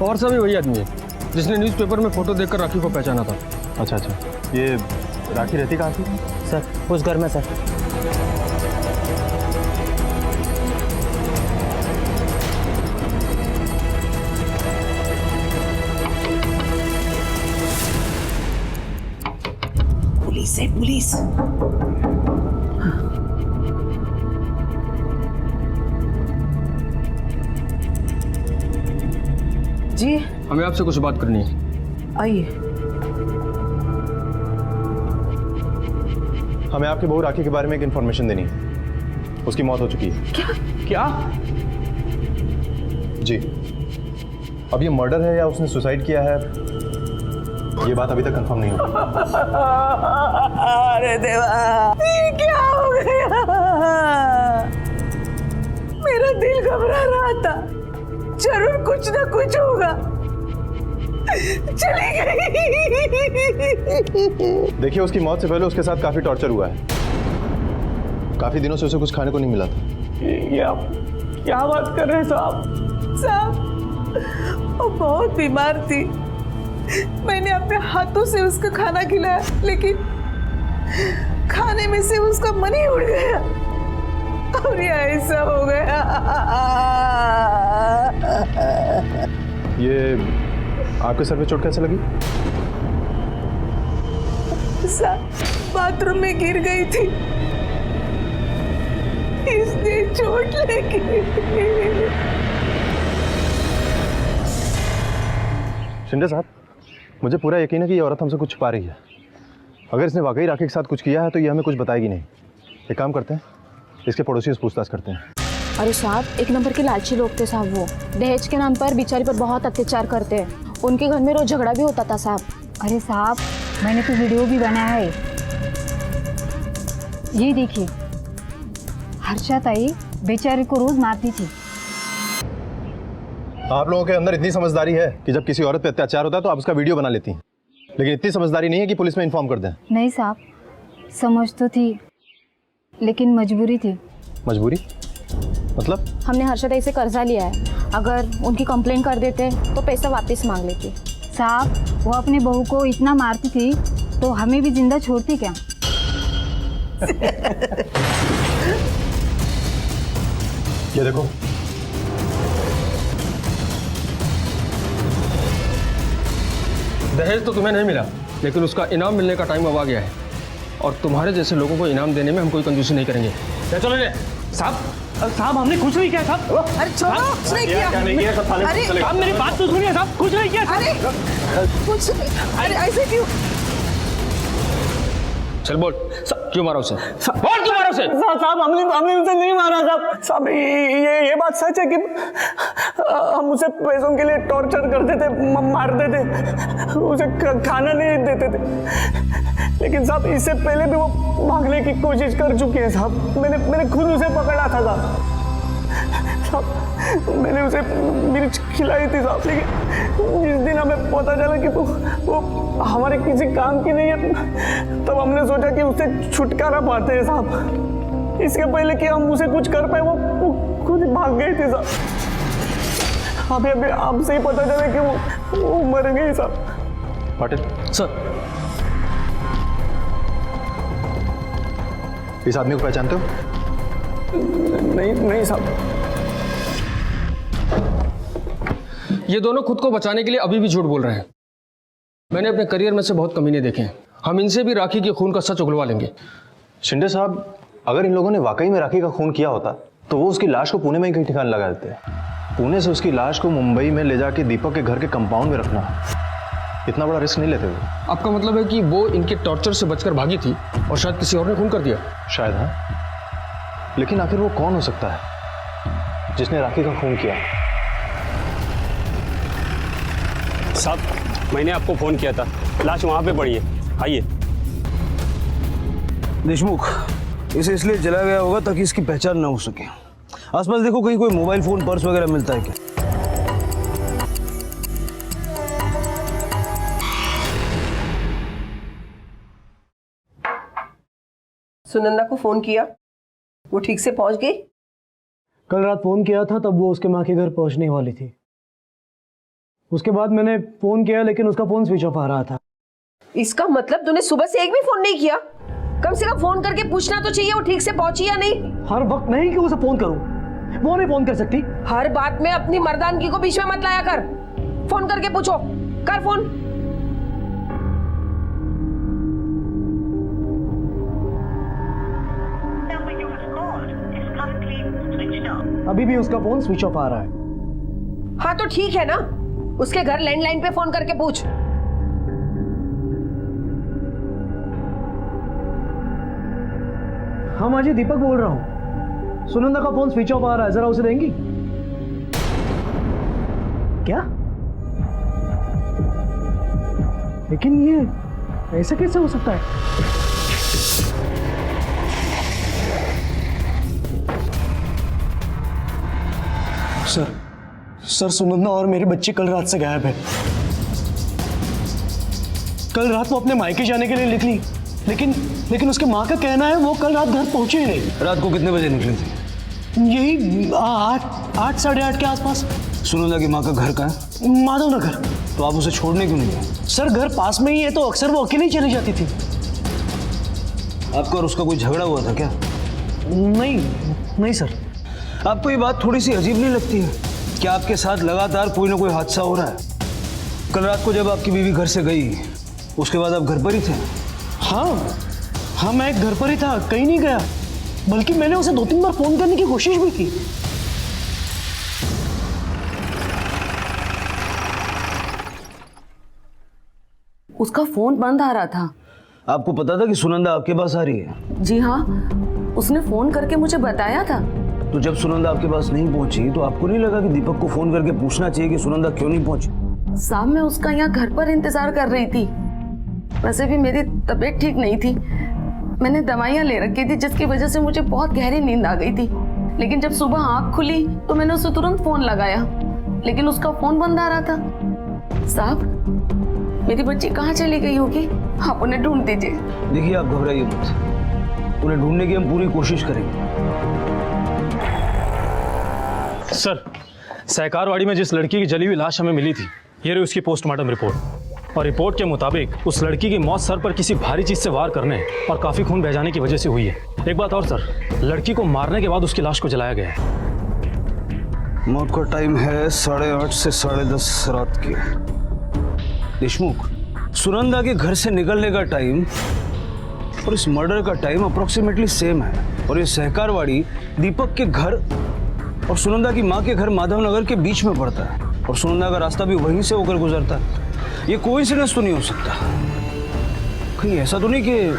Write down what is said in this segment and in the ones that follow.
और सभी वही आदमी है जिसने न्यूज़पेपर में फोटो देखकर राखी को पहचाना था। अच्छा अच्छा, ये राखी रहती कहाँ थी? सर उस घर में सर। पुलिस है, पुलिस। जी हमें आपसे कुछ बात करनी है। आइए। हमें आपकी बहू राखी के बारे में एक इन्फॉर्मेशन देनी है। उसकी मौत हो चुकी है। क्या? जी। अब ये मर्डर है या उसने सुसाइड किया है, ये बात अभी तक कंफर्म नहीं हुई। अरे देवा, ये क्या हो गया? मेरा दिल घबरा रहा था, जरूर कुछ ना कुछ होगा। चली गई। देखिए, उसकी मौत से पहले उसके साथ काफी टॉर्चर हुआ है। काफी दिनों से उसे कुछ खाने को नहीं मिला था। ये आप क्या बात कर रहे हैं साहब? साहब, वो बहुत बीमार थी। मैंने अपने हाथों से उसका खाना खिलाया, लेकिन खाने में से उसका मन ही उड़ गया और ये ऐसा हो गया। ये आपके सर पे चोट कैसे लगी? बाथरूम में गिर गई थी, इसने चोट लगी। शिंदे साहब, मुझे पूरा यकीन है कि ये औरत हमसे कुछ छुपा रही है। अगर इसने वाकई राखी के साथ कुछ किया है तो ये हमें कुछ बताएगी नहीं। एक काम करते हैं, इसके पड़ोसियों से पूछताछ करते हैं। अरे साहब, एक नंबर के लालची लोग थे साहब। वो दहेज के नाम पर बेचारी पर बहुत अत्याचार करते हैं। उनके घर में रोज झगड़ा भी होता था साहब। अरे साहब, मैंने तो वीडियो भी बनाया है। ये देखिए, हर्षा ताई बेचारी को रोज मारती थी। आप लोगों के अंदर इतनी समझदारी है कि जब किसी औरत पे अत्याचार होता है तो आप उसका वीडियो बना लेती हैं, लेकिन इतनी समझदारी नहीं है कि पुलिस में इन्फॉर्म कर दें। नहीं साहब, समझ तो थी, लेकिन मजबूरी थी। मजबूरी मतलब? हमने हर्षा ताई से कर्जा लिया है। अगर उनकी कंप्लेन कर देते तो पैसा वापस मांग लेती। साहब, वो अपनी बहू को इतना मारती थी तो हमें भी जिंदा छोड़ती क्या? ये देखो, दहेज तो तुम्हें नहीं मिला, लेकिन उसका इनाम मिलने का टाइम अब आ गया है और तुम्हारे जैसे लोगों को इनाम देने में हम कोई कंजूसी नहीं करेंगे। चलो ले साहब। साहब, हमने कुछ नहीं किया साहब। अरे छोड़ो, कुछ नहीं किया। अरे साहब, मेरी बात तो सुनिए साहब, कुछ नहीं किया। अरे कुछ नहीं। अरे ऐसे क्यों? चल बोल, क्यों मारा उसे? बोल क्यों मारा उसे? साहब, हमने उसे नहीं मारा साहब। साहब, ये बात सच है कि हम उसे पैसों के लिए टॉर्चर करते थे, मारते थे, उसे खाना नहीं देते थे। लेकिन साहब, इससे पहले भी वो भागने की कोशिश कर चुकी है साहब। मैंने खुद उसे पकड़ा था साहब। मैंने उसे मिर्च खिलाई थी साहब, लेकिन जिस दिन हमें पता चला कि वो हमारे किसी काम की नहीं है, तब हमने सोचा कि उससे छुटकारा पाते हैं साहब। इसके पहले कि हम उसे कुछ कर पाए, वो खुद भाग गई थी साहब। अभी आपसे ही पता चला कि वो मर गई साहब। पाटिल सर, इस आदमी को पहचानते हो? नहीं साहब। ये दोनों खुद को बचाने के लिए अभी भी झूठ बोल रहे हैं। मैंने अपने करियर में से बहुत कमीने देखे हैं। हम इनसे भी राखी के खून का सच उगलवा लेंगे। शिंदे साहब, अगर इन लोगों ने वाकई में राखी का खून किया होता तो वो उसकी लाश को पुणे में ही कहीं ठिकाना लगा देते। पुणे से उसकी लाश को मुंबई में ले जाके दीपक के घर के कंपाउंड में रखना, इतना बड़ा रिस्क नहीं लेते वो। आपका मतलब है कि वो इनके टॉर्चर से बचकर भागी थी और शायद किसी और ने खून कर दिया? शायद, हाँ। लेकिन आखिर वो कौन हो सकता है जिसने राखी का खून किया? साहब, मैंने आपको फोन किया था, लाश वहां पे पड़ी है, आइए। देशमुख, इसे इसलिए जलाया गया होगा ताकि इसकी पहचान ना हो सके। आसपास देखो, कहीं कोई मोबाइल फोन, पर्स वगैरह मिलता है क्या? सुनंदा को फोन किया, वो ठीक से पहुंच गई? कल रात फोन किया था, तब वो उसके माँ के घर पहुंचने वाली थी। उसके बाद मैंने फोन किया लेकिन उसका फोन स्विच ऑफ आ रहा था। इसका मतलब तूने सुबह से एक भी फोन नहीं किया? कम से कम फोन करके पूछना तो चाहिए वो ठीक से पहुंची या नहीं। हर वक्त नहीं कि उसे फोन करूं, वो नहीं फोन कर सकती। हर बात में अपनी मर्दानगी को बीच में मत लाया कर। फोन करके पूछो, कर फोन। अभी भी उसका फोन स्विच ऑफ आ रहा है। हाँ तो ठीक है ना, उसके घर लैंडलाइन पे फोन करके पूछ। हाँ माँ जी, दीपक बोल रहा हूँ। सुनंदा का फोन स्विच ऑफ आ रहा है, जरा उसे देंगी क्या? लेकिन ये ऐसे कैसे हो सकता है? सर सुनंदा और मेरी बच्ची कल रात से गायब है। कल रात वो अपने मायके जाने के लिए निकली, लेकिन उसके माँ का कहना है वो कल रात घर पहुंचे ही नहीं। रात को कितने बजे निकले थे? यही 8 साढ़े 8 के आसपास। सुनंदा की माँ का घर कहाँ है? माधव नगर। तो आप उसे छोड़ने क्यों नहीं गए? सर घर पास में ही है, तो अक्सर वो अकेले ही चली जाती थी। आपका और उसका कोई झगड़ा हुआ था क्या? नहीं सर। आपको ये बात थोड़ी सी अजीब नहीं लगती है कि आपके साथ लगातार कोई ना कोई हादसा हो रहा है? कल रात को जब आपकी बीवी घर से गई, उसके बाद आप घर पर ही थे? हाँ मैं घर पर ही था, कहीं नहीं गया। बल्कि मैंने उसे 2-3 बार फोन करने की कोशिश भी की। उसका फोन बंद आ रहा था। आपको पता था कि सुनंदा आपके पास आ रही है? जी हाँ, उसने फोन करके मुझे बताया था। तो जब सुनंदा आपके पास नहीं पहुंची तो आपको नहीं लगा कि दीपक को फोन करके पूछना चाहिए कि सुनंदा क्यों नहीं पहुंची? साहब मैं उसका यहाँ घर पर इंतजार कर रही थी। वैसे भी मेरी तबीयत ठीक नहीं थी, मैंने दवाइयाँ ले रखी थी जिसकी वजह से मुझे बहुत गहरी नींद आ गई थी। लेकिन जब सुबह आँख खुली तो मैंने उसे तुरंत फोन लगाया, लेकिन उसका फोन बंद आ रहा था। साहब मेरी बच्ची कहाँ चली गई होगी, आप उन्हें ढूंढ दीजिए। देखिए आप घबराइए मत, उन्हें ढूंढने की हम पूरी कोशिश करेंगे। सर, सहकारवाड़ी में जिस लड़की की जली हुई लाश हमें मिली थी, ये रही उसकी पोस्टमार्टम रिपोर्ट। और रिपोर्ट के मुताबिक उस लड़की की मौत सर पर किसी भारी चीज से वार करने और काफी खून बह जाने की वजह से हुई है। एक बात और सर, लड़की को मारने के बाद उसकी लाश को जलाया गया है। मौत का टाइम है 8:30 से 10:30 रात के। देशमुख, सुनंदा के घर से निकलने का टाइम और इस मर्डर का टाइम अप्रोक्सीमेटली सेम है। और ये सहकारवाड़ी दीपक के घर और सुनंदा की माँ के घर माधवनगर के बीच में पड़ता है, और सुनंदा का रास्ता भी वहीं से होकर गुजरता है। ये कोइंसिडेंस तो नहीं हो सकता। कहीं ऐसा तो नहीं कि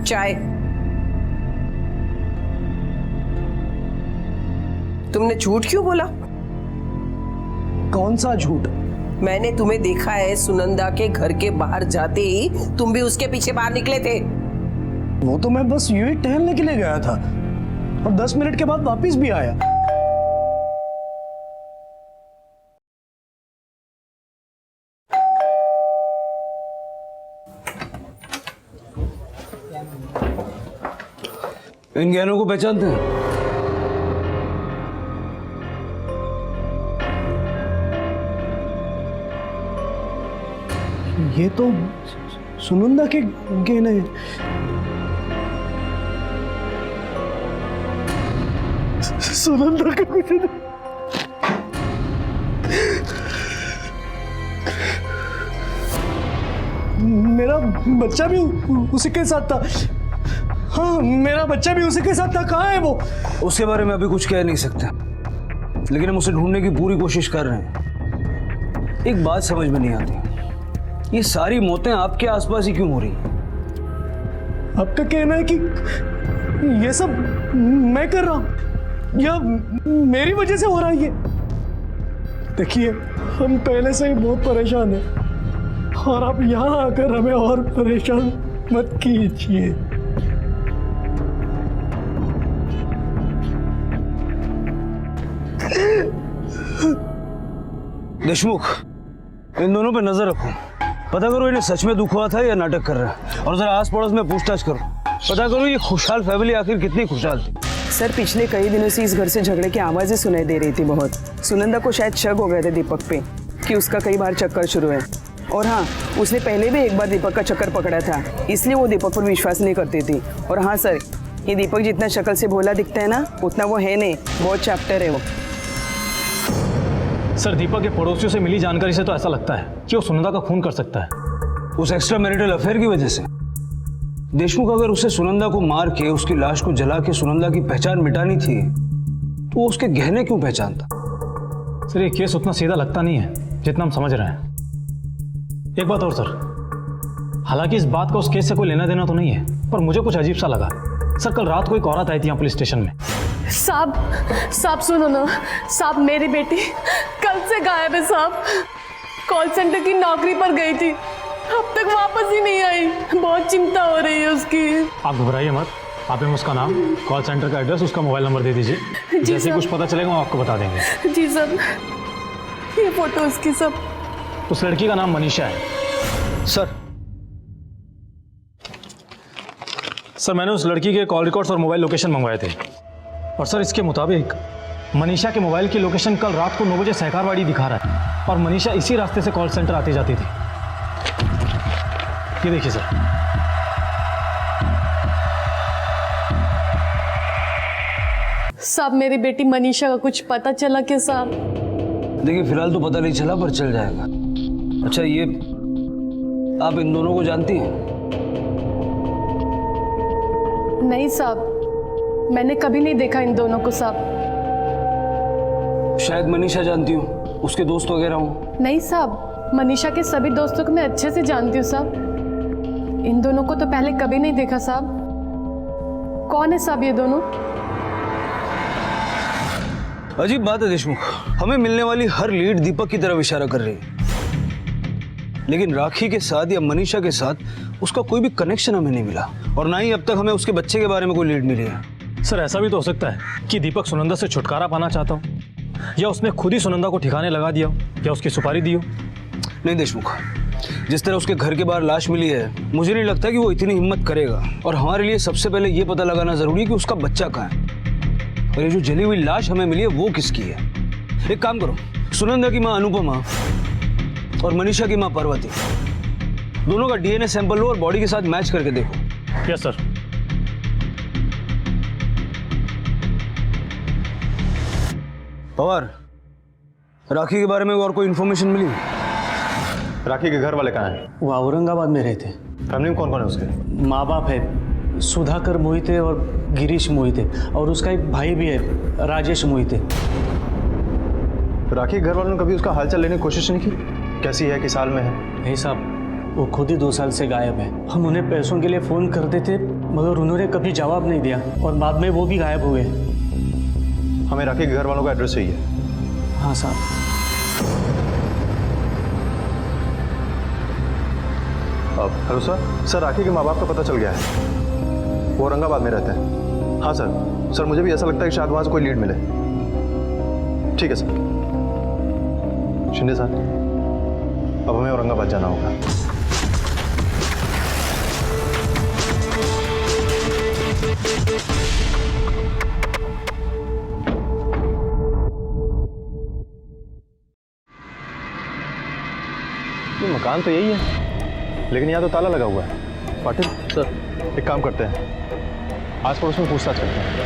चाय। तुमने झूठ क्यों बोला? कौन सा झूठ? मैंने तुम्हें देखा है सुनंदा के घर के बाहर जाते ही तुम भी उसके पीछे बाहर निकले थे। वो तो मैं बस यूं ही टहलने के लिए गया था और 10 मिनट के बाद वापस भी आया। इन गहनों को पहचानते हैं? ये तो सुनंदा के गहने हैं। सुनंदा के कुछ नहीं। मेरा बच्चा भी उसी के साथ था। हाँ मेरा बच्चा भी उसी के साथ था। कहाँ है वो? उसके बारे में अभी कुछ कह नहीं सकते, लेकिन हम उसे ढूंढने की पूरी कोशिश कर रहे हैं। एक बात समझ में नहीं आती, ये सारी मौतें आपके आसपास ही क्यों हो रही हैं? आपका कहना है कि ये सब मैं कर रहा हूं या मेरी वजह से हो रहा है? ये देखिए, हम पहले से ही बहुत परेशान हैं और आप यहाँ आकर हमें और परेशान मत कीजिए। देशमुख, इन दोनों पे नजर रखो, पता करो इन्हें सच में दुख हुआ था या नाटक कर रहा है, और जरा आस पड़ोस में पूछताछ करो। पता करो ये खुशहाल फैमिली आखिर कितनी खुशहाल थी। सर पिछले कई दिनों से इस घर से झगड़े की आवाजें सुनाई दे रही थी बहुत। सुनंदा को शायद शक हो गए थे दीपक पे कि उसका कई बार चक्कर शुरू है। और हाँ, उसने पहले भी एक बार दीपक का चक्कर पकड़ा था, इसलिए वो दीपक पर विश्वास नहीं करती थी। और हाँ सर, ये दीपक जितना शक्ल से भोला दिखता है ना, उतना वो है नहीं, बहुत चैप्टर है वो। सर दीपक के पड़ोसियों से मिली जानकारी से तो ऐसा लगता है कि वो सुनंदा का खून कर सकता है। उस एक्स्ट्रा मैरिटल अफेयर की वजह से देशमुख अगर उसे सुनंदा को मार के उसकी लाश को जला के सुनंदा की पहचान मिटानी थी तो वो उसके गहने क्यों पहचानता? सर ये केस उतना सीधा लगता नहीं है जितना हम समझ रहे हैं। एक बात और सर, हालांकि इस बात का उस केस से कोई लेना देना तो नहीं है, पर मुझे कुछ अजीब सा लगा। सर कल रात को एक औरत आई थी यहाँ पुलिस स्टेशन में। साहब सुनो ना साहब, मेरी बेटी कल से गायब है साहब। कॉल सेंटर की नौकरी पर गई थी, अब तक वापस ही नहीं आई। बहुत चिंता हो रही है उसकी। आप घबराइए मत, आप हमें उसका नाम, कॉल सेंटर का एड्रेस, उसका मोबाइल नंबर दे दीजिए। जैसे कुछ पता चलेगा हम आपको बता देंगे। जी सर, ये फोटो उसकी सब। उस लड़की का नाम मनीषा है। सर मैंने उस लड़की के कॉल रिकॉर्ड्स और मोबाइल लोकेशन मंगवाए थे, और सर इसके मुताबिक मनीषा के मोबाइल की लोकेशन कल रात को 9 बजे सहकारवाड़ी दिखा रहा है, और मनीषा इसी रास्ते से कॉल सेंटर आती जाती थी। ये देखिए सर। साहब मेरी बेटी मनीषा का कुछ पता चला क्या साहब? देखिए फिलहाल तो पता नहीं चला, पर चल जाएगा। अच्छा ये आप इन दोनों को जानती हैं? नहीं साहब, मैंने कभी नहीं देखा इन दोनों को साहब। शायद मनीषा जानती हूँ, उसके दोस्त वगैरह हूँ। नहीं साहब, मनीषा के सभी दोस्तों को मैं अच्छे से जानती हूँ साहब। इन दोनों को तो पहले कभी नहीं देखा साहब। कौन है साहब ये दोनों? अजीब बात है देशमुख, हमें मिलने वाली हर लीड दीपक की तरफ इशारा कर रही है, लेकिन राखी के साथ या मनीषा के साथ उसका कोई भी कनेक्शन हमें नहीं मिला, और ना ही अब तक हमें उसके बच्चे के बारे में कोई लीड मिली है। सर ऐसा भी तो हो सकता है कि दीपक सुनंदा से छुटकारा पाना चाहता हो, या उसने खुद ही सुनंदा को ठिकाने लगा दिया हो, या उसकी सुपारी दी हो। नहीं देशमुख, जिस तरह उसके घर के बाहर लाश मिली है, मुझे नहीं लगता कि वो इतनी हिम्मत करेगा। और हमारे लिए सबसे पहले ये पता लगाना जरूरी है कि उसका बच्चा कहाँ है, और ये जो जली हुई लाश हमें मिली है वो किसकी है। एक काम करो, सुनंदा की माँ अनुपमा और मनीषा की माँ पार्वती, दोनों का डीएनए सैंपल लो और बॉडी के साथ मैच करके देखो। Yes sir. पवार, राखी के बारे में और कोई इन्फॉर्मेशन मिली? राखी के घर वाले कहाँ हैं? वो औरंगाबाद में रहते। फैमिली में कौन कौन है उसके? माँ बाप है, सुधाकर मोहिते और गिरीश मोहिते, और उसका एक भाई भी है, राजेश मोहिते। राखी के घर वालों ने कभी उसका हालचाल लेने की कोशिश नहीं की? कैसी है, किस साल में है? नहीं साहब, वो खुद ही 2 साल से गायब है। हम उन्हें पैसों के लिए फ़ोन करते थे, मगर उन्होंने कभी जवाब नहीं दिया, और बाद में वो भी गायब हो गए। हमें राखी के घर वालों का एड्रेस चाहिए। हाँ साहब। हेलो सर, राखी के माँ बाप का पता चल गया है, वो औरंगाबाद में रहते हैं। हाँ सर, मुझे भी ऐसा लगता है कि शायद वहाँ से कोई लीड मिले। ठीक है सर। शिंदे साहब, अब हमें औरंगाबाद जाना होगा। ये मकान तो यही है, लेकिन यहाँ तो ताला लगा हुआ है। पाटिल सर, एक काम करते हैं, आस पड़ोस में पूछताछ करते हैं।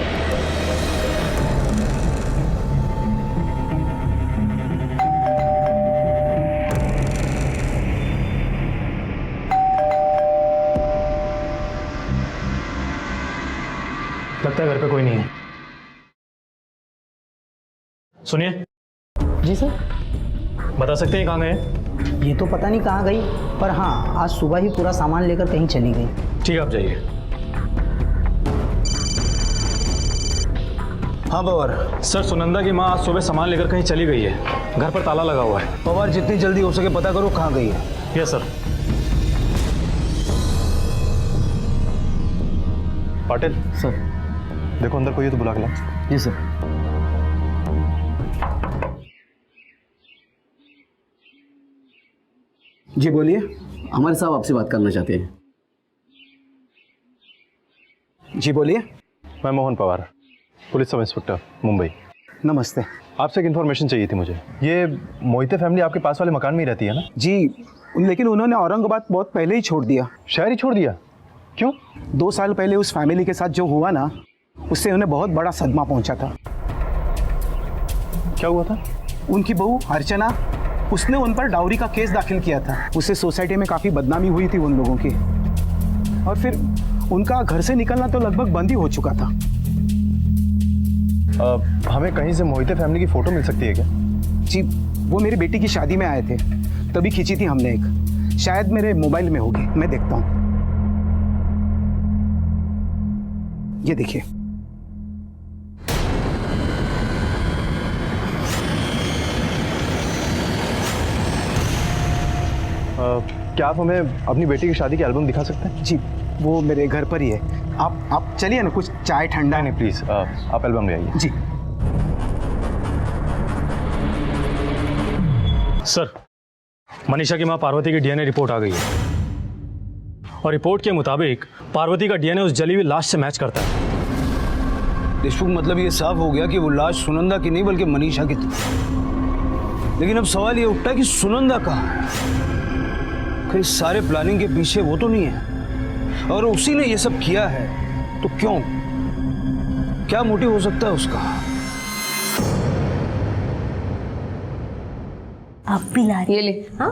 लगता है घर पे कोई नहीं है। सुनिए। जी सर। बता सकते हैं कहाँ गए? ये तो पता नहीं कहाँ गई, पर हाँ आज सुबह ही पूरा सामान लेकर कहीं चली गई। ठीक है, आप जाइए। हाँ पवार। सर सुनंदा की माँ आज सुबह सामान लेकर कहीं चली गई है, घर पर ताला लगा हुआ है। पवार, जितनी जल्दी हो सके पता करो कहाँ गई है। Yes sir. पाटिल सर। देखो अंदर कोई है तो बुला के ला। जी सर। जी बोलिए। हमारे साहब आपसे बात करना चाहते हैं। जी बोलिए। मैं Mohan Pawar, police sub inspector, Mumbai. नमस्ते। आपसे एक इन्फॉर्मेशन चाहिए थी मुझे। ये मोहिते फैमिली आपके पास वाले मकान में ही रहती है ना? जी, लेकिन उन्होंने औरंगाबाद बहुत पहले ही छोड़ दिया। शहर ही छोड़ दिया? क्यों? 2 साल पहले उस फैमिली के साथ जो हुआ ना, उससे उन्हें बहुत बड़ा सदमा पहुंचा था। क्या हुआ था? उनकी बहू अर्चना, उसने उन पर डाउरी का केस दाखिल किया था। उससे सोसाइटी में काफ़ी बदनामी हुई थी उन लोगों की, और फिर उनका घर से निकलना तो लगभग बंद ही हो चुका था। हमें कहीं से मोहिते फैमिली की फ़ोटो मिल सकती है क्या? जी, वो मेरी बेटी की शादी में आए थे, तभी खींची थी हमने एक। शायद मेरे मोबाइल में होगी, मैं देखता हूँ। ये देखिए। क्या आप हमें अपनी बेटी की शादी की एल्बम दिखा सकते हैं? जी, वो मेरे घर पर ही है। आप चलिए ना, कुछ चाय ठंडा। नहीं प्लीज़, आप एल्बम ले आइए। जी सर, मनीषा की मां पार्वती की डीएनए रिपोर्ट आ गई है, और रिपोर्ट के मुताबिक पार्वती का डीएनए उस जली हुई लाश से मैच करता है। देशमुख, मतलब ये साफ हो गया कि वो लाश सुनंदा की नहीं बल्कि मनीषा की थी। लेकिन अब सवाल ये उठता है कि सुनंदा कहाँ है? कहीं सारे प्लानिंग के पीछे वो तो नहीं है? और उसी ने ये सब किया है तो क्यों? क्या मोटिव हो सकता है उसका? आप भी ला ये ले। हाँ,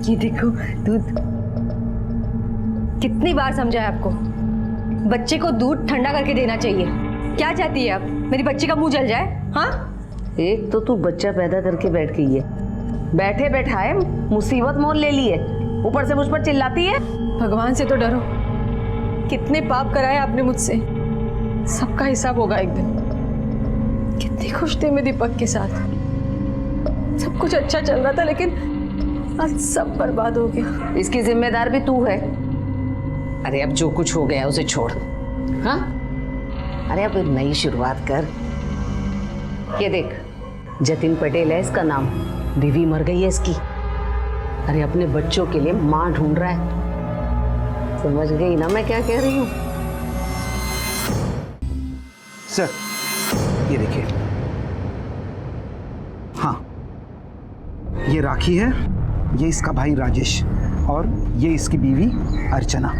ये देखो दूध। कितनी बार समझाया आपको, बच्चे को दूध ठंडा करके देना चाहिए। क्या चाहती है आप, मेरी बच्ची का मुंह जल जाए? हाँ, एक तो तू बच्चा पैदा करके बैठ गई है, बैठे बैठाए मुसीबत मोल ले ली है, ऊपर से मुझ पर चिल्लाती है। भगवान से तो डरो, कितने पाप कराए आपने मुझसे, सबका हिसाब होगा एक दिन। कितनी खुश थे मैं दीपक के साथ, सब कुछ अच्छा चल रहा था, लेकिन आज सब बर्बाद हो गया। इसकी जिम्मेदार भी तू है। अरे अब जो कुछ हो गया उसे छोड़। हाँ, अरे अब एक नई शुरुआत कर। ये देख, जतिन पटेल है इसका नाम, बीवी मर गई है इसकी। अरे अपने बच्चों के लिए माँ ढूंढ रहा है। समझ गई ना मैं क्या कह रही हूँ? सर, ये देखिए। हाँ, ये राखी है, ये इसका भाई राजेश, और ये इसकी बीवी अर्चना।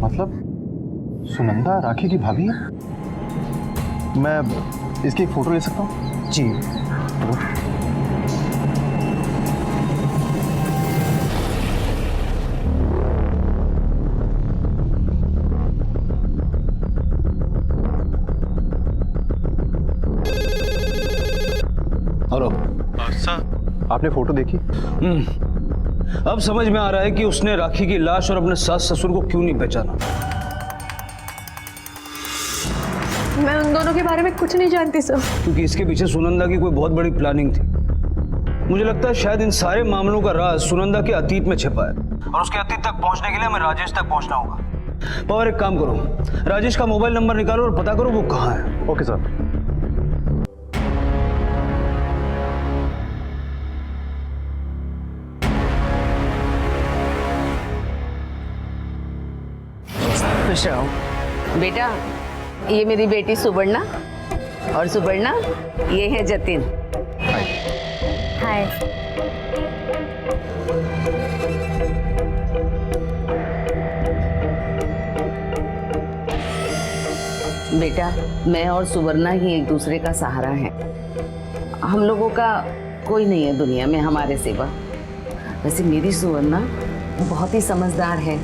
मतलब सुनंदा राखी की भाभी है? मैं इसकी एक फोटो ले सकता हूँ? जी। हेलो सर, आपने फोटो देखी? अब समझ में आ रहा है कि उसने राखी की लाश और अपने सास ससुर को क्यों नहीं पहचाना। मैं उन दोनों के बारे में कुछ नहीं जानती सर। क्योंकि इसके पीछे सुनंदा की कोई बहुत बड़ी प्लानिंग थी। मुझे लगता है शायद इन सारे मामलों का राज सुनंदा के अतीत में छिपा है, और उसके अतीत तक पहुंचने के लिए हमें राजेश तक पहुंचना होगा। पवार, एक काम करो, राजेश का मोबाइल नंबर निकालो और पता करो वो कहाँ है। Okay sir. खुश रहो बेटा। ये मेरी बेटी सुवर्णा, और सुवर्णा ये है जतिन। हाय। बेटा, मैं और सुवर्णा ही एक दूसरे का सहारा है। हम लोगों का कोई नहीं है दुनिया में हमारे सिवा। वैसे मेरी सुवर्णा बहुत ही समझदार है,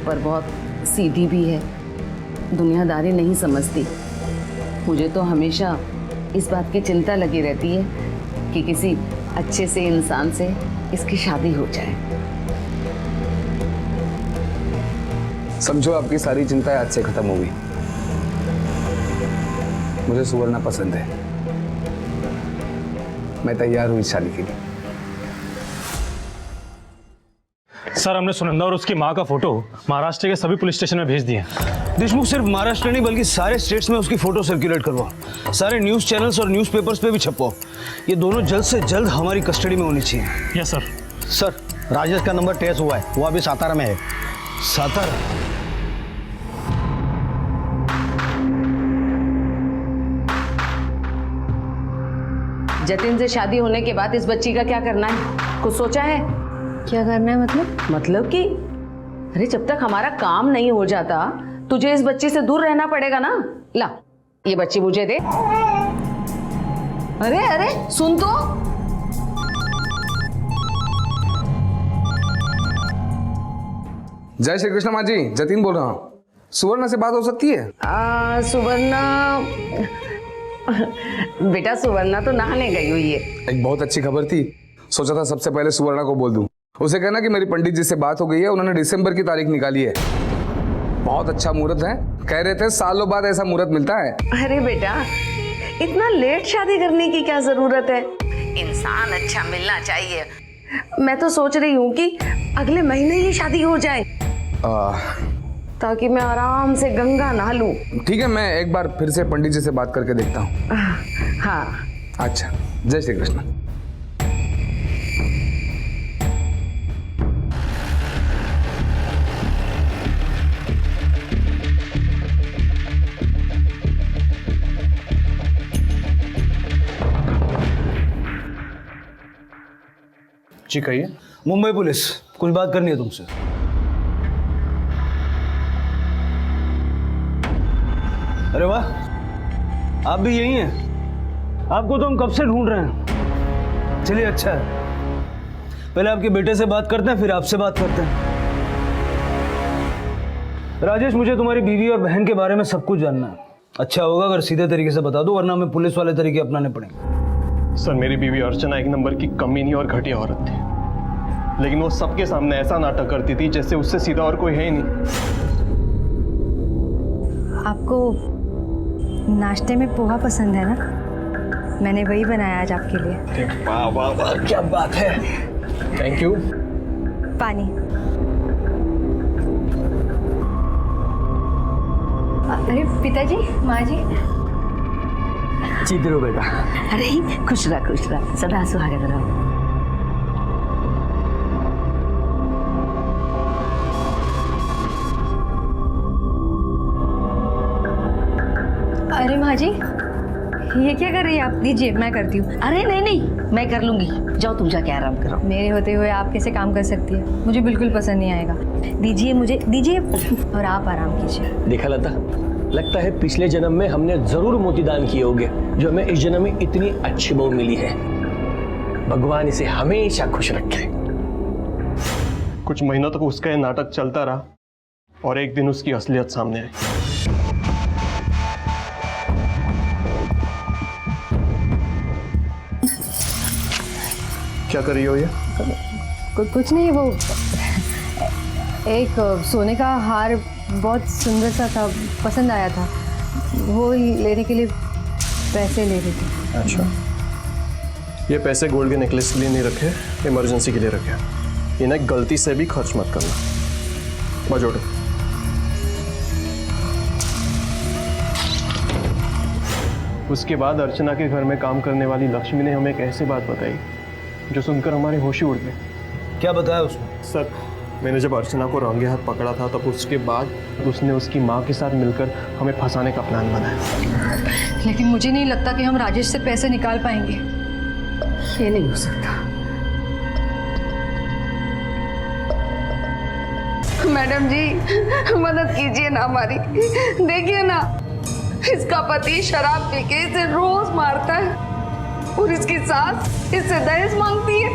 पर बहुत सीधी भी है, दुनियादारी नहीं समझती। मुझे तो हमेशा इस बात की चिंता लगी रहती है कि किसी अच्छे से इंसान से इसकी शादी हो जाए। समझो आपकी सारी चिंताएं आज से खत्म हो गई। मुझे सुवर्णा पसंद है, मैं तैयार हूँ इस शादी के लिए। सर हमने सुनंदा और उसकी माँ का फोटो महाराष्ट्र के सभी पुलिस स्टेशन में भेज दिए हैं। देशमुख सिर्फ महाराष्ट्र नहीं बल्कि सारे स्टेट्स में उसकी फोटो सर्कुलेट करवाओ, सारे न्यूज़ चैनल्स और न्यूज़पेपर्स पे भी छपवाओ। ये दोनों जल्द से जल्द हमारी कस्टडी में होनी चाहिए। Yes sir. सर राजेश का नंबर ट्रेस हुआ है, वो अभी सातारा में है। सातारा? जतिन से शादी होने के बाद इस बच्ची का क्या करना है, कुछ सोचा है? क्या करना है मतलब कि अरे जब तक हमारा काम नहीं हो जाता तुझे इस बच्ची से दूर रहना पड़ेगा ना। ला ये बच्ची मुझे दे। अरे अरे सुन तो। जय श्री कृष्ण माँ जी, जतिन बोल रहा हूँ। सुवर्णा से बात हो सकती है? सुवर्णा बेटा सुवर्णा तो नहाने गई हुई है। एक बहुत अच्छी खबर थी, सोचा था सबसे पहले सुवर्णा को बोल दूं। उसे कहना कि मेरी पंडित जी से बात हो गई है, उन्होंने दिसंबर की तारीख निकाली है। बहुत अच्छा मुहूर्त है, कह रहे थे सालों बाद ऐसा मुहूर्त मिलता है। अरे बेटा इतना लेट शादी करने की क्या जरूरत है, इंसान अच्छा मिलना चाहिए। मैं तो सोच रही हूँ कि अगले महीने ही शादी हो जाए ताकि मैं आराम से गंगा नहा लूं। ठीक है, मैं एक बार फिर से पंडित जी से बात करके देखता हूँ। हाँ अच्छा, जय श्री कृष्ण। जी कहिए। मुंबई पुलिस, कुछ बात करनी है तुमसे। अरे वाह, आप भी यही हैं? आपको तो हम कब से ढूंढ रहे हैं। चलिए अच्छा है, पहले आपके बेटे से बात करते हैं, फिर आपसे बात करते हैं। राजेश, मुझे तुम्हारी बीवी और बहन के बारे में सब कुछ जानना है। अच्छा होगा अगर सीधे तरीके से बता दो, वरना हमें पुलिस वाले तरीके अपनाने पड़ेंगे। सर मेरी बीवी अर्चना एक नंबर की कमीनी और घटिया औरत थी, लेकिन वो सबके सामने ऐसा नाटक करती थी जैसे उससे सीधा और कोई है ही नहीं। आपको नाश्ते में पोहा पसंद है ना? मैंने वही बनाया आज आपके लिए। वाह वाह वाह, क्या बात है, थैंक यू। पानी। अरे पिताजी, माँ जी। जीत रहो बेटा। अरे खुश रह सदा सुहागत रहो। अरे माँ जी, ये क्या कर रही है आप? दीजिए मैं करती हूँ। अरे नहीं मैं कर लूंगी, जाओ तुम जाके आराम करो। मेरे होते हुए आप कैसे काम कर सकती है? मुझे बिल्कुल पसंद नहीं आएगा। दीजिए मुझे, दीजिए और आप आराम कीजिए। देखा लता, लगता है पिछले जन्म में हमने जरूर मोतीदान किए होंगे, जो हमें इस जन्म में इतनी अच्छी बहू मिली है। भगवान इसे हमेशा खुश रखे। कुछ महीनों तक उसका ये नाटक चलता रहा और एक दिन उसकी असलियत सामने आई। क्या कर रही हो ये? कुछ नहीं, वो एक सोने का हार बहुत सुंदर सा था, पसंद आया था, वो लेने के लिए पैसे ले रही थी। अच्छा, ये पैसे गोल्ड के नेकलेस के लिए नहीं रखे, इमरजेंसी के लिए रखे। इन्हें गलती से भी खर्च मत करना। बजोड़ो। उसके बाद अर्चना के घर में काम करने वाली लक्ष्मी ने हमें एक ऐसी बात बताई जो सुनकर हमारे होश ही उड़ गए। क्या बताया उसने? सर मैंने जब अर्चना को रंगे हाथ पकड़ा था, तब उसके बाद उसने उसकी माँ के साथ मिलकर हमें फंसाने का प्लान बनाया। लेकिन मुझे नहीं लगता कि हम राजेश से पैसे निकाल पाएंगे। ये नहीं हो सकता। मैडम जी मदद कीजिए ना हमारी। देखिए ना, इसका पति शराब पी के इसे रोज मारता है और इसकी सास इससे दहेज मांगती है।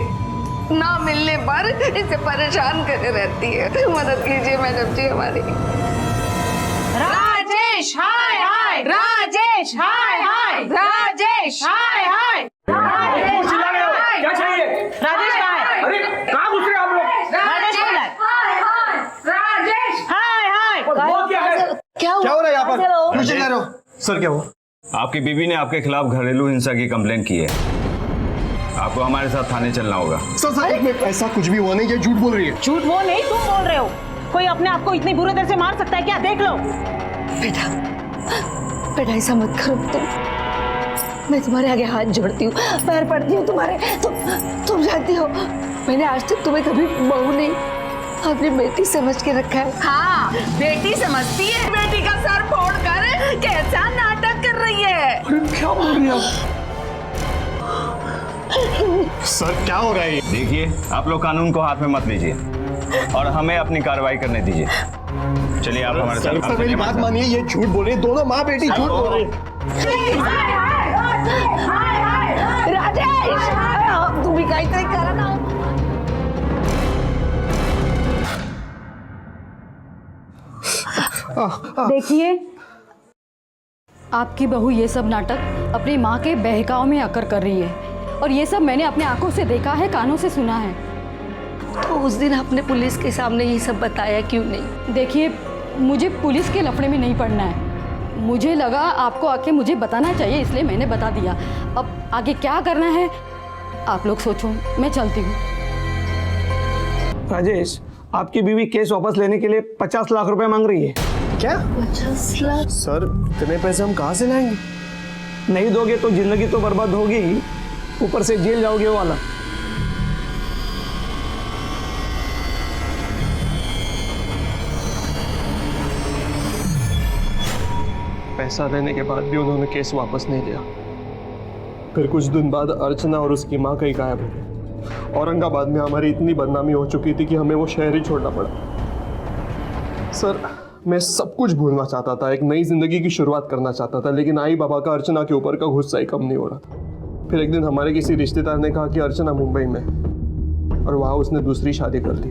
ना मिलने पर इसे परेशान करे रहती है। मदद कीजिए मैडम जी हमारी। राजेश हाय हाय, राजेश हाय हाय, राजेश हाय हाय, राजेश हाय हाय। क्या चाहिए? राजेश कहाँ है? अरे कहाँ घुस रहे आप लोग? राजेश हाय हाय, राजेश हाय हाय। क्या हो रहा है यहाँ पर? क्यों चिल्ला रहे हो? सर क्या हुआ? आपकी बीवी ने आपके खिलाफ घरेलू हिंसा की कंप्लेंट की है। आपको हमारे साथ थाने चलना होगा। सर एक मिनट, ऐसा कुछ भी हुआ नहीं, ये झूठ बोल रही है। झूठ वो नहीं, तुम बोल रहे हो। कोई अपने आप को इतनी बुरी तरह से मार सकता है क्या? देख लो। बेटा बेटा ऐसा मत करो, मैं तुम्हारे आगे हाथ जोड़ती हूँ, पैर पड़ती हूँ तुम्हारे। तुम जानती हो मैंने आज तक तुम्हें कभी बहू नहीं, अपनी बेटी समझ के रखा है। हाँ, बेटी समझती है। बेटी का सर फोड़कर कैसा नाटक कर रही है। अरे क्या बोल रही है सर? क्या हो रहा है? देखिए, आप लोग कानून को हाथ में मत लीजिए और हमें अपनी कार्रवाई करने दीजिए। चलिए आप हमारे साथ। सर मेरी बात मानिए, ये झूठ बोल रही है, दोनों माँ बेटी झूठ बोल रही है। राजेश, तुम भी कहीं करा ना। देखिए, आपकी बहू ये सब नाटक अपनी माँ के बहकाव में आकर कर रही है, और ये सब मैंने अपने आंखों से देखा है, कानों से सुना है। तो उस दिन आपने पुलिस के सामने ये सब बताया क्यों नहीं? देखिए, मुझे पुलिस के लफड़े में नहीं पड़ना है। मुझे लगा आपको आके मुझे बताना चाहिए, इसलिए मैंने बता दिया। अब आगे क्या करना है आप लोग सोचो, मैं चलती हूँ। राजेश, आपकी बीवी केस वापस लेने के लिए 50 लाख रुपए मांग रही है। क्या? 50 लाख? सर इतने पैसे हम कहाँ से लाएंगे? नहीं दोगे तो जिंदगी तो बर्बाद होगी ही, ऊपर से जेल जाओगे वो वाला। पैसा देने के बाद भी उन्होंने केस वापस नहीं लिया। फिर कुछ दिन बाद अर्चना और उसकी माँ कहीं गायब हो गई। औरंगाबाद में हमारी इतनी बदनामी हो चुकी थी कि हमें वो शहर ही छोड़ना पड़ा। सर मैं सब कुछ भूलना चाहता था, एक नई जिंदगी की शुरुआत करना चाहता था, लेकिन आई बाबा का अर्चना के ऊपर का गुस्सा ही कम नहीं हो रहा था। फिर एक दिन हमारे किसी रिश्तेदार ने कहा कि अर्चना मुंबई में, और वहाँ उसने दूसरी शादी कर ली।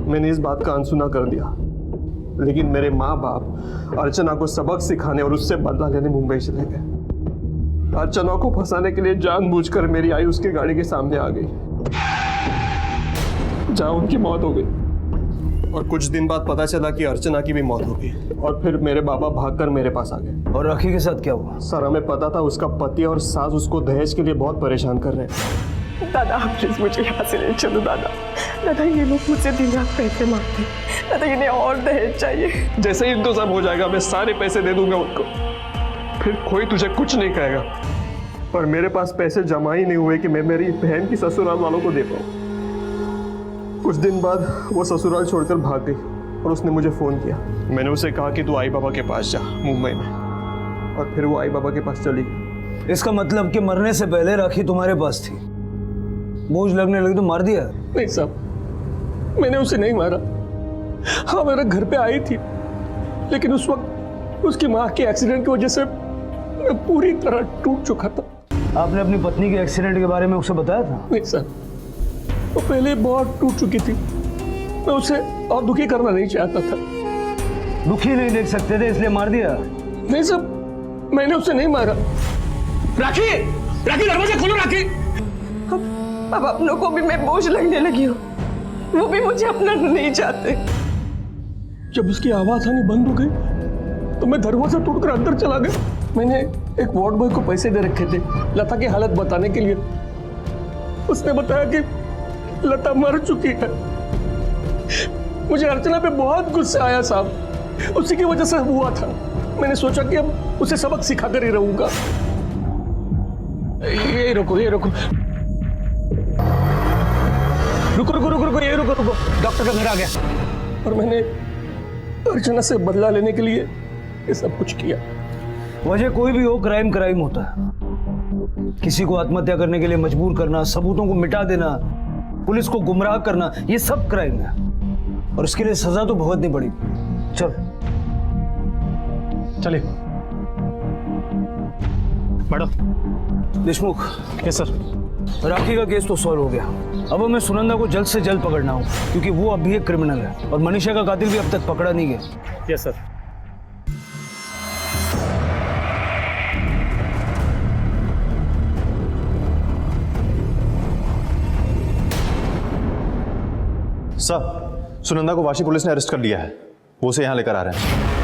मैंने इस बात का अनसुना कर दिया, लेकिन मेरे माँ बाप अर्चना को सबक सिखाने और उससे बदला लेने मुंबई चले गए। अर्चना को फंसाने के लिए जानबूझकर मेरी आई उसके गाड़ी के सामने आ गई, जहां उनकी मौत हो गई। और कुछ दिन बाद पता चला कि अर्चना की भी मौत हो गई। और फिर मेरे बाबा भागकर मेरे पास आ गए। और राखी के साथ क्या हुआ? सर हमें पता था उसका पति और सास उसको दहेज के लिए बहुत परेशान कर रहे हैं। दादा प्लीज मुझे यहाँ से ले चलो दादा। दादा ये लोग मुझसे दिन रात पैसे मांगते, दादा इन्हें और दहेज चाहिए। जैसे ही इंतजाम हो जाएगा मैं सारे पैसे दे दूंगा उनको, फिर कोई तुझे कुछ नहीं कहेगा। पर मेरे पास पैसे जमा ही नहीं हुए कि मैं मेरी बहन की ससुराल वालों को दे पाऊँ। कुछ दिन बाद वो ससुराल छोड़कर भाग गई और उसने मुझे फ़ोन किया। मैंने उसे कहा कि तू आई बाबा के पास जा मुंबई में, और फिर वो आई बाबा के पास चली गई। इसका मतलब कि मरने से पहले राखी तुम्हारे पास थी, बोझ लगने लगी तो मार दिया? नहीं साहब, मैंने उसे नहीं मारा। हाँ मेरे घर पे आई थी, लेकिन उस वक्त उसकी माँ के एक्सीडेंट की वजह से मैं पूरी तरह टूट चुका था। आपने अपनी पत्नी के एक्सीडेंट के बारे में उसे बताया था? नहीं सर, वो पहले बहुत टूट चुकी थी। मैं उसे और दुखी करना नहीं चाहता था। दुखी नहीं देख सकते थे इसलिए मार दिया? नहीं सर, मैंने उसे नहीं मारा। राखी, राखी दरवाजा खोलो राखी। अब अपनों को भी मैं बोझ लगने लगी हूँ, वो भी मुझे अपना नहीं चाहते। जब उसकी आवाज आनी बंद हो गई तो मैं दरवाजा तोड़कर अंदर चला गया। मैंने एक वार्ड बॉय को पैसे दे रखे थे लता की हालत बताने के लिए। उसने बताया कि लता मर चुकी है। मुझे अर्चना पे बहुत गुस्सा आया साहब, उसी की वजह से हुआ था। मैंने सोचा कि अब उसे सबक सिखाकर ही रहूंगा। ये रुको, ये रुको, रुको रुको रुको रुको, ये रुको रुको, डॉक्टर का घर आ गया। और मैंने अर्चना से बदला लेने के लिए ये सब कुछ किया। वजह कोई भी हो, क्राइम क्राइम होता है। किसी को आत्महत्या करने के लिए मजबूर करना, सबूतों को मिटा देना, पुलिस को गुमराह करना, ये सब क्राइम है, और इसके लिए सजा तो भुगतनी पड़ेगी। चल चलिए madam. Deshmukh. Yes sir. Rakhi का केस तो सॉल्व हो गया। अब हमें सुनंदा को जल्द से जल्द पकड़ना हो, क्योंकि वो अब भी एक क्रिमिनल है, और मनीषा का कातिल भी अब तक पकड़ा नहीं गया। Yes sir. सर, सुनंदा को वाशी पुलिस ने अरेस्ट कर लिया है, वो उसे यहाँ लेकर आ रहे हैं।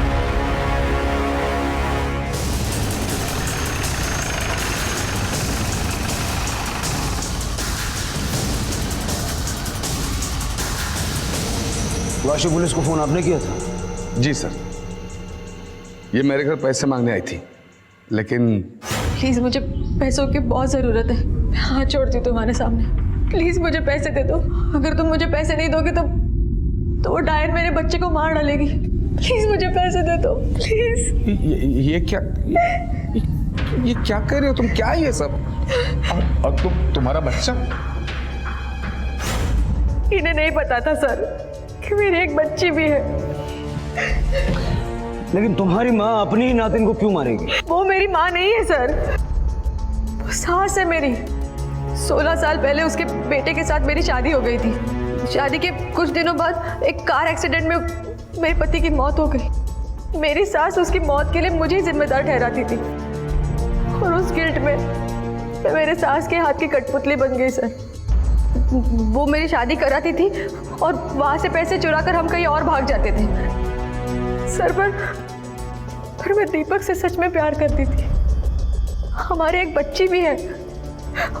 वाशी पुलिस को फोन आपने किया था? जी सर, ये मेरे घर पैसे मांगने आई थी, लेकिन प्लीज मुझे पैसों की बहुत जरूरत है। मैं हाथ जोड़ती हूँ तुम्हारे सामने, प्लीज मुझे पैसे दे दो। अगर तुम मुझे पैसे नहीं दोगे तो वो डायन मेरे बच्चे को मार डालेगी। प्लीज मुझे पैसे दे दो, प्लीज। ये क्या कह रहे हो तुम? क्या है ये सब? और तुम्हारा बच्चा? इन्हें नहीं पता था सर कि मेरी एक बच्ची भी है। लेकिन तुम्हारी माँ अपनी ही नातिन को क्यों मारेगी? वो मेरी माँ नहीं है सर, वो सास है मेरी। 16 साल पहले उसके बेटे के साथ मेरी शादी हो गई थी। शादी के कुछ दिनों बाद एक कार एक्सीडेंट में मेरे पति की मौत हो गई। मेरी सास उसकी मौत के लिए मुझे ही जिम्मेदार ठहराती थी और उस गिल्ट में मैं मेरे सास के हाथ की कठपुतली बन गई सर। वो मेरी शादी कराती थी और वहां से पैसे चुराकर हम कहीं और भाग जाते थे सर। पर मैं दीपक से सच में प्यार करती थी। हमारी एक बच्ची भी है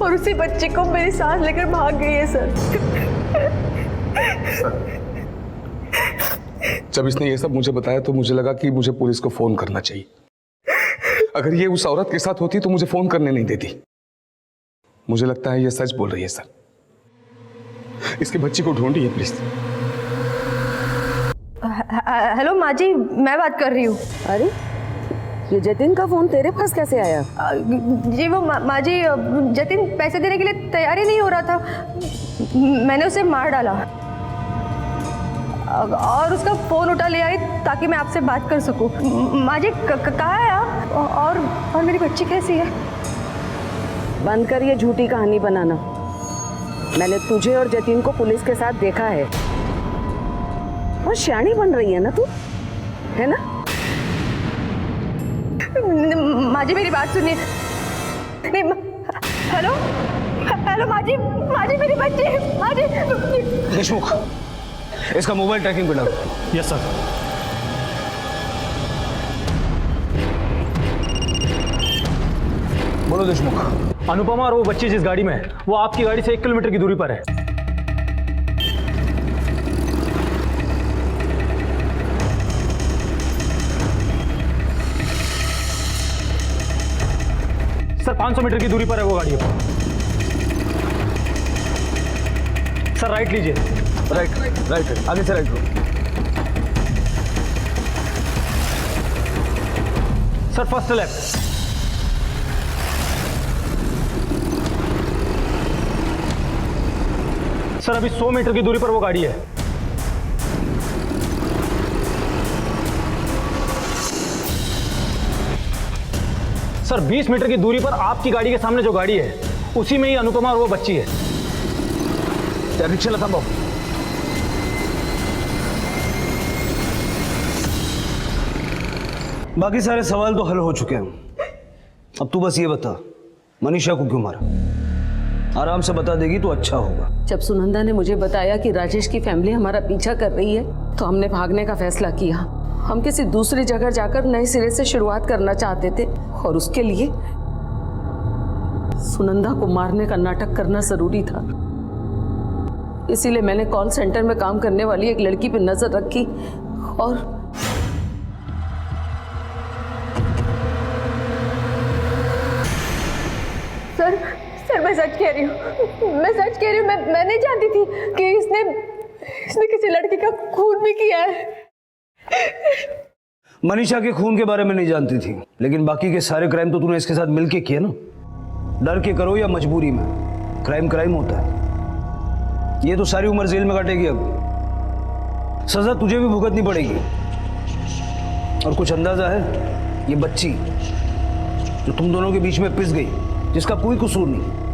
और उसी बच्ची को मेरी सास लेकर भाग गई है सर। जब इसने ये सब मुझे बताया तो मुझे लगा कि मुझे पुलिस को फोन करना चाहिए। अगर ये उस औरत के साथ होती तो मुझे फोन करने नहीं देती। मुझे लगता है ये सच बोल रही है सर। इसकी बच्ची को ढूंढिए प्लीज। हेलो माँ जी, मैं बात कर रही हूँ। अरे ये जतिन का फोन तेरे पास कैसे आया? जी वो माँ जी, जतिन पैसे देने के लिए तैयार ही नहीं हो रहा था। मैंने उसे मार डाला और उसका फोन उठा ले आई ताकि मैं आपसे बात कर सकूं। माँ जी कहाँ है आप? और मेरी बच्ची कैसी है? बंद कर ये झूठी कहानी बनाना। मैंने तुझे और जतिन को पुलिस के साथ देखा है। और शानी बन रही है ना तू, है ना? माँ जी मेरी बात सुनिए। हेलो हेलो माँ जी मेरी बच्ची। माँ जी। देशमुख, इसका मोबाइल ट्रैकिंग पे डालो। Yes sir. बोलो देशमुख। अनुपमा और वो बच्ची जिस गाड़ी में है वो आपकी गाड़ी से 1 किलोमीटर की दूरी पर है। सर 500 मीटर की दूरी पर है वो गाड़ी। सर राइट लीजिए। राइट आगे से राइट लो। Sir first left. सर अभी 100 मीटर की दूरी पर वो गाड़ी है। सर 20 मीटर की दूरी पर आपकी गाड़ी के सामने जो गाड़ी है उसी में ही अनुपमा और वो बच्ची है। रिक्शा थांबो। बाकी सारे सवाल तो हल हो चुके हैं। अब तू बस ये बता, मनीषा को क्यों मारा? आराम से बता देगी तो अच्छा होगा। जब सुनंदा ने मुझे बताया कि राजेश की फैमिली हमारा पीछा कर रही है तो हमने भागने का फैसला किया। हम किसी दूसरी जगह जाकर नए सिरे से शुरुआत करना चाहते थे और उसके लिए सुनंदा को मारने का नाटक करना जरूरी था। इसीलिए मैंने कॉल सेंटर में काम करने वाली एक लड़की पर नजर रखी और सर मैं सच कह रही हूँ। मैं नहीं जानती थी कि इसने किसी लड़की का खून भी किया है। मनीषा के खून के बारे में नहीं जानती थी, लेकिन बाकी के सारे क्राइम तो तूने इसके साथ मिलके किए ना। डर के करो या मजबूरी में, क्राइम होता है। ये तो सारी उम्र जेल में काटेगी। अब सजा तुझे भी भुगतनी पड़ेगी। और कुछ अंदाजा है? ये बच्ची जो तुम दोनों के बीच में पिस गई, जिसका कोई कसूर नहीं,